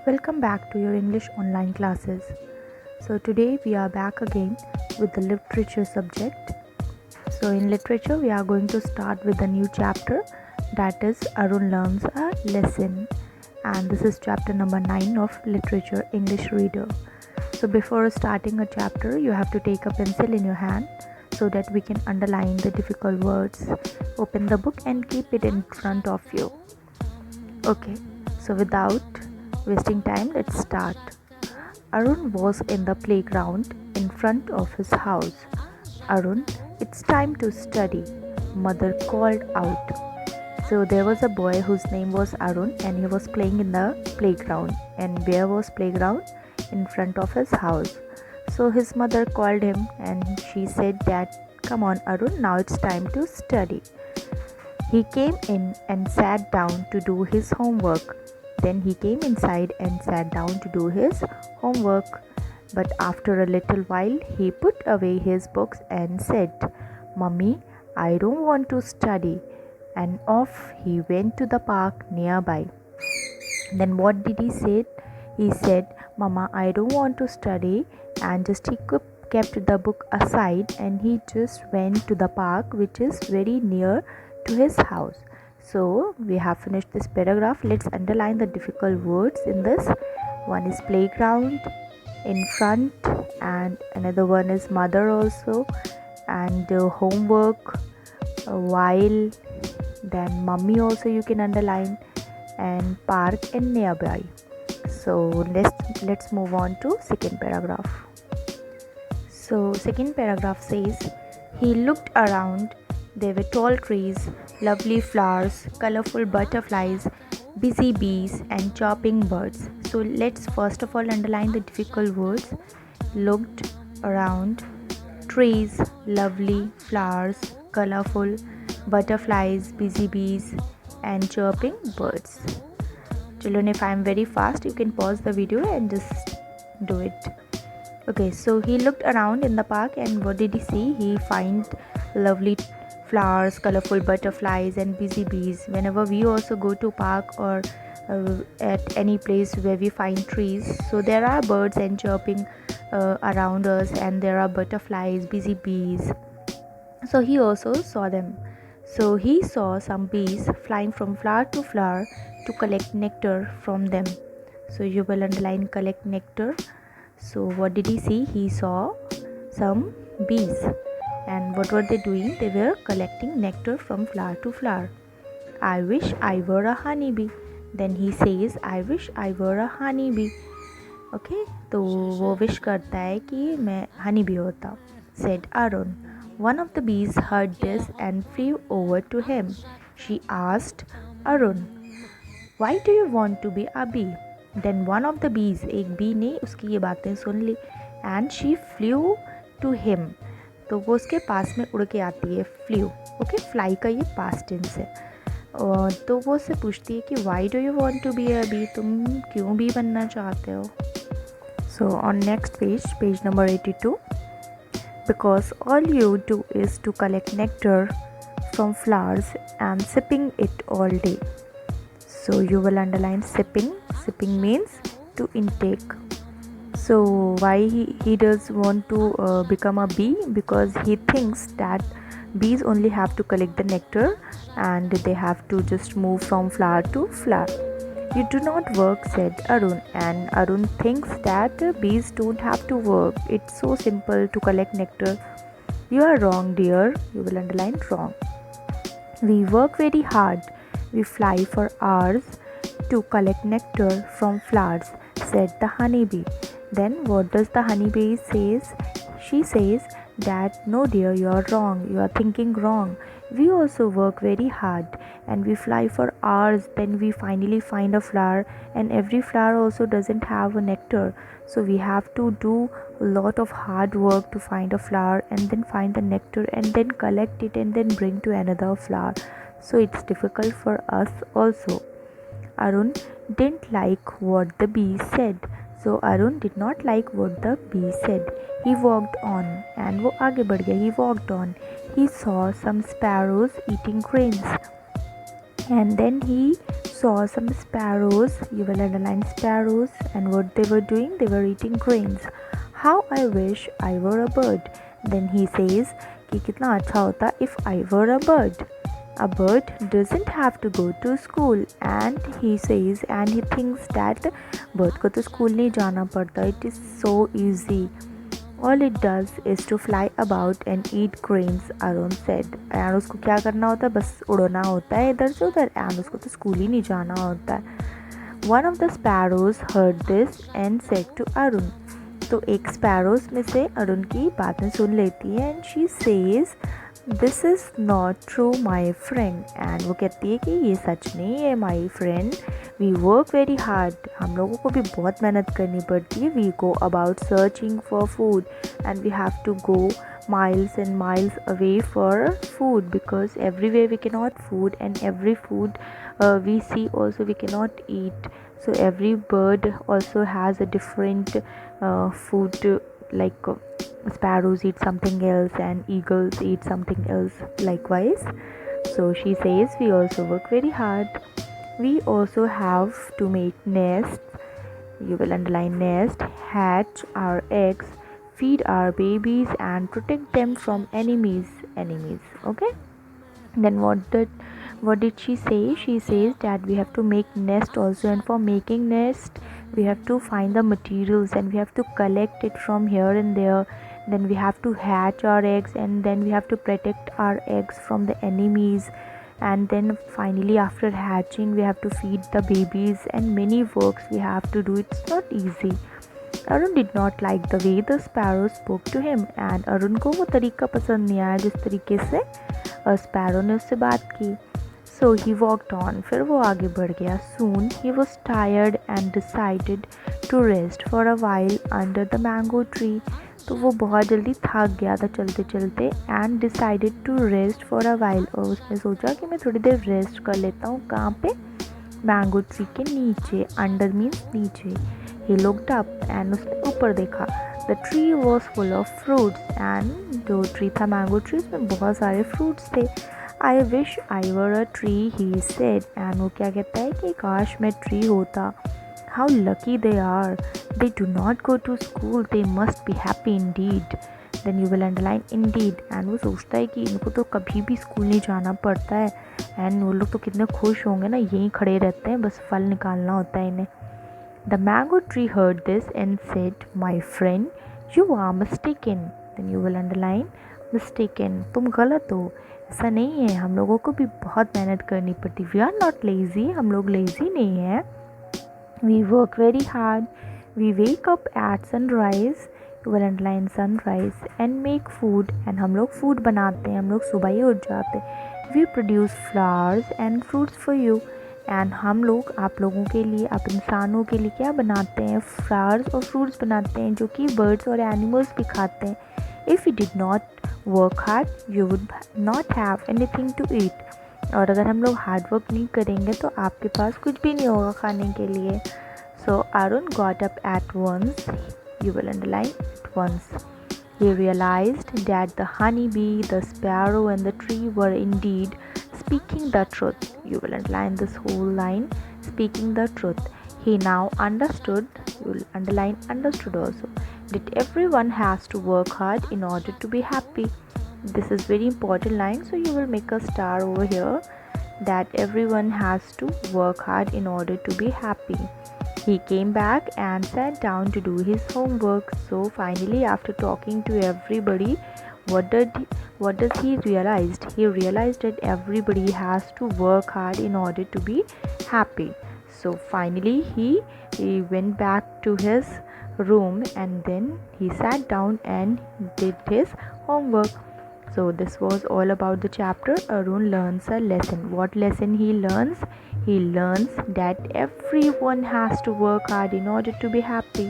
Welcome back to your English online classes. So today we are back again with the literature subject. So in literature we are going to start with a new chapter, that is Arun learns a lesson, and this is chapter number 9 of literature English reader. So before starting a chapter you have to take a pencil in your hand so that we can underline the difficult words. Open the book and keep it in front of you. Okay, so without wasting time, let's start. Arun was in the playground in front of his house. Arun, it's time to study, mother called out. So there was a boy whose name was Arun and he was playing in the playground. And where was playground? In front of his house. So his mother called him and she said that, come on Arun, now it's time to study. He came in and sat down to do his homework. Then he came inside and sat down to do his homework. But after a little while, he put away his books and said, Mummy, I don't want to study. And off he went to the park nearby. Then what did he say? He said, Mama, I don't want to study. And just he kept the book aside and he just went to the park, which is very near to his house. So we have finished this paragraph. Let's underline the difficult words in this. One is playground, in front, and another one is mother also, and homework, while, then mummy also you can underline, and park and nearby. So let's move on to second paragraph. So second paragraph says, he looked around. There were tall trees, lovely flowers, colorful butterflies, busy bees, and chirping birds. So let's first of all underline the difficult words. Looked around, trees, lovely flowers, colorful butterflies, busy bees, and chirping birds. Children, if I am very fast, you can pause the video and just do it. Okay, so he looked around in the park and what did he see? He find lovely flowers, colorful butterflies, and busy bees. Whenever we also go to park or at any place where we find trees, so there are birds and chirping around us, and there are butterflies, busy bees. So he also saw them. So he saw some bees flying from flower to flower to collect nectar from them. So you will underline collect nectar. So what did he see? He saw some bees. And what were they doing? They were collecting nectar from flower to flower. I wish I were a honeybee. Then he says, I wish I were a honeybee. Okay, तो वो wish करता है कि मैं honeybee होता. Said Arun. One of the bees heard this and flew over to him. She asked Arun, why do you want to be a bee? Then one of the bees, एक bee ने उसकी ये बातें सुन ली and she flew to him. तो वो उसके पास में उड़ के आती है, फ्ल्यू. ओके, फ्लाई का ये पास्ट टेंस है. तो वो उससे पूछती है कि why do you want to be a bee, तुम क्यों बी बनना चाहते हो. So on next page, page number 82, because all you do is to collect nectar from flowers and sipping it all day. So you will underline sipping. Sipping means to intake. So why he does want to become a bee? Because he thinks that bees only have to collect the nectar and they have to just move from flower to flower. You do not work, said Arun, and Arun thinks that bees don't have to work. It's so simple to collect nectar. You are wrong, dear. You will underline wrong. We work very hard. We fly for hours to collect nectar from flowers, said the honeybee. Then what does the honeybee says? She says that no dear, you are wrong. You are thinking wrong. We also work very hard and we fly for hours. Then we finally find a flower, and every flower also doesn't have a nectar. So we have to do a lot of hard work to find a flower and then find the nectar and then collect it and then bring to another flower. So it's difficult for us also. Arun didn't like what the bee said. So Arun did not like what the bee said. He walked on, and वो आगे बढ़ गया. He walked on. He saw some sparrows eating grains, and then he saw some sparrows. You will underline sparrows, and what they were doing, they were eating grains. How I wish I were a bird. Then he says कि कितना अच्छा होता if I were a bird. A bird doesn't have to go to school, and he says and he thinks that bird को तो school नहीं जाना पड़ता. It is so easy. All it does is to fly about and eat grains, Arun said. And उसको क्या करना होता है, बस उड़ना होता है इधर से उधर, and उसको तो school ही नहीं जाना होता है. One of the sparrows heard this and said to Arun. तो एक स्पैरोज में से अरुण की बातें सुन लेती है and she says this is not true my friend. And वो कहती है कि ये सच नहीं है my friend. We work very hard. हम लोगों को भी बहुत मेहनत करनी पड़ती है. We go about searching for food and we have to go miles and miles away for food because everywhere we cannot food and every food we see also we cannot eat. So every bird also has a different food, like sparrows eat something else and eagles eat something else likewise. So she says we also work very hard. We also have to make nests. You will underline nest, hatch our eggs, feed our babies and protect them from enemies. Okay, then what did she say? She says that we have to make nest also, and for making nest we have to find the materials and we have to collect it from here and there. Then we have to hatch our eggs and then we have to protect our eggs from the enemies, and then finally after hatching we have to feed the babies and many works we have to do. It's not easy. Arun did not like the way the sparrow spoke to him, and Arun को वो तरीका पसंद नहीं आया जिस तरीके से sparrow ने उससे बात की. So he walked on. फिर वो आगे बढ़ गया. Soon he was tired and decided to rest for a while under the mango tree. तो वो बहुत जल्दी थक गया था चलते चलते and decided to rest for a while. और उसने सोचा कि मैं थोड़ी देर रेस्ट कर लेता हूँ. कहाँ पे? मैंगो ट्री के नीचे. अंडर मीन्स नीचे. He looked up and उसने ऊपर देखा. The tree was full of fruits and जो ट्री था मैंगो ट्री उसमें बहुत सारे फ्रूट्स थे. I wish I were a tree, he said. And वो क्या कहता है कि काश मैं ट्री होता. How lucky they are. They do not go to school. They must be happy indeed. Then you will underline indeed. And वो सोचता है कि इनको तो कभी भी स्कूल नहीं जाना पड़ता है. And वो लोग तो कितने खुश होंगे ना, यहीं खड़े रहते हैं, बस फल निकालना होता है इन्हें. The mango tree heard this and said, my friend, you are mistaken. Then you will underline mistaken. तुम गलत हो. ऐसा नहीं है, हम लोगों को भी बहुत मेहनत करनी पड़ती. We are not lazy. हम लोग lazy नहीं हैं. We work very hard. We wake up at sunrise. You will underline sunrise and make food. And हम लोग food बनाते हैं. हम लोग सुबह ही उठ जाते हैं. We produce flowers and fruits for you. And हम लोग आप लोगों के लिए, आप इंसानों के लिए क्या बनाते हैं? फ्लावर्स और फ्रूट्स बनाते हैं जो कि बर्ड्स और एनिमल्स भी खाते हैं. If you did not work hard you would not have anything to eat. और अगर हम लोग हार्ड वर्क नहीं करेंगे तो आपके पास कुछ भी नहीं होगा खाने के लिए. So Arun got up at once. You will underline at once. He realized that the honeybee, the sparrow and the tree were indeed speaking the truth. You will underline this whole line, speaking the truth. He now understood. You will underline understood also, that everyone has to work hard in order to be happy. This is very important line, so you will make a star over here, that everyone has to work hard in order to be happy. He came back and sat down to do his homework. So finally, after talking to everybody, what does he realized? He realized that everybody has to work hard in order to be happy. So finally, he went back to his room and then he sat down and did his homework. So this was all about the chapter. Arun learns a lesson. What lesson he learns? He learns that everyone has to work hard in order to be happy.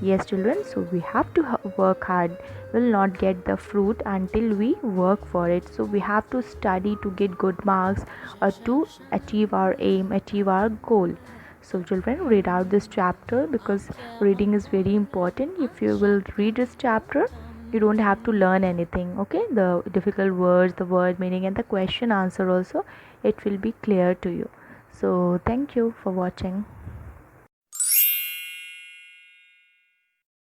Yes, children, so we have to work hard. We'll not get the fruit until we work for it. So we have to study to get good marks or to achieve our aim, achieve our goal. So children, read out this chapter because reading is very important. If you will read this chapter, you don't have to learn anything. Okay, the difficult words, the word meaning and the question answer also, it will be clear to you. So thank you for watching.